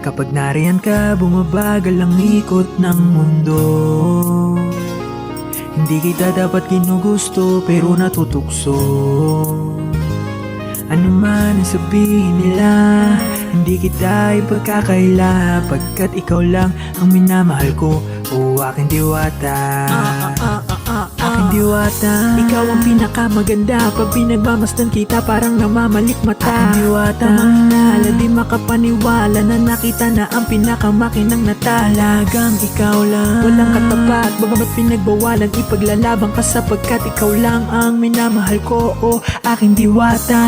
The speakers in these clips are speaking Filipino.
Kapag nariyan ka, bumabagal ang ikot ng mundo. Hindi kita dapat ginugusto pero natutukso. Ano man ang sabihin nila, hindi kita ipagkakaila, pagkat ikaw lang ang minamahal ko. O aking diwata, aking diwata. Ikaw ang pinakamaganda, pag pinagmamasdan kita parang namamalik mata. Aking diwata, mahinala di makapaniwala na nakita na ang pinakamakinang natalagang ikaw lang. Walang katapat, bagamat pinagbawalan, ipaglalabang ka sapagkat ikaw lang ang minamahal ko. O aking diwata.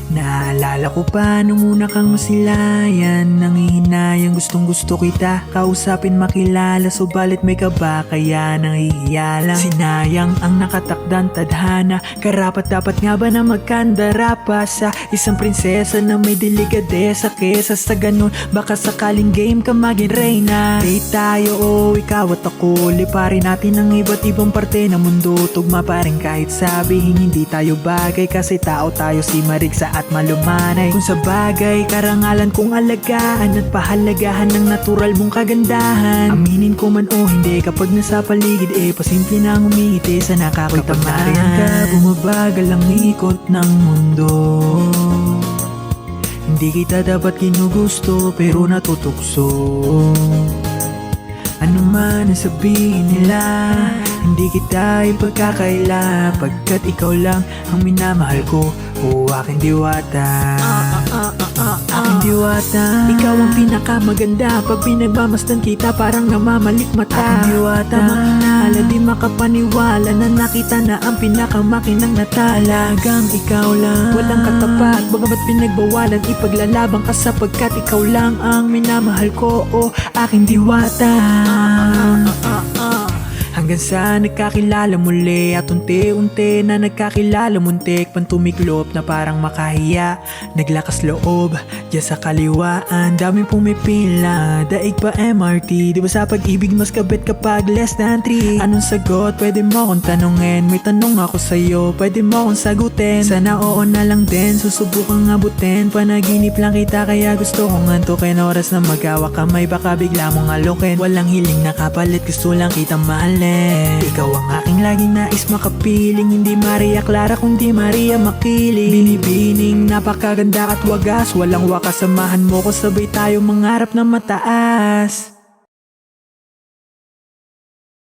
Naalala ko pa nung una kang masilayan, nangihinayang gustong gusto kita kausapin, makilala, subalit may kaba kaya nahihiya lang. Sinayang ang nakatakdang tadhana, karapat dapat nga ba na magkandara pa sa isang prinsesa na may delikadesa? Kesa sa ganun, baka sakaling game ka maging reyna. Date tayo o ikaw at ako, liparin natin ang iba't ibang parte ng mundo. Tugma pa rin kahit sabihin hindi tayo bagay, kasi tao tayo, si marigsa at malumanay. Kung sa bagay, karangalan kong alagaan at pahalagahan ng natural mong kagandahan. Aminin ko man o hindi, kapag nasa paligid pasimple na ngumiti sa nakakatamaan. Kapag nariyan ka, bumabagal ang ikot ng mundo. Hindi kita dapat ginugusto pero natutukso. Ano man ang sabihin nila, hindi kita ipagkakaila, pagkat ikaw lang ang minamahal ko. O aking diwata, aking diwata. Ikaw ang pinakamaganda, pag pinagmamasdan kita parang namamalik mata. Aking diwata, mahinala di makapaniwala na nakita na ang pinakamakinang natalagang ikaw lang. Walang katapat, bagamat pinagbawalan, ipaglalabang ka sapagkat ikaw lang ang minamahal ko. O aking diwata. Hanggang sa nagkakilala muli at unti-unti na nagkakilala, muntik pang tumiklop na parang makahiya. Naglakas loob, diyan sa kaliwaan, daming pumipila, daig pa MRT. Di ba sa pag-ibig mas kabit kapag less than 3? Anong sagot? Pwede mo akong tanungin, may tanong ako sa'yo, pwede mo akong sagutin. Sana oo na lang din, susubukang abutin. Panaginip lang kita kaya gusto kong antukin. Oras na magawa kamay, baka bigla mong alukin. Walang hiling na kapalit, gusto lang kitang mahalin. Ikaw ang aking laging nais makapiling, hindi Maria Clara kundi Maria Makiling. Binibining napakaganda at wagas, walang wakas, samahan mo ko sabay tayo mangarap na mataas.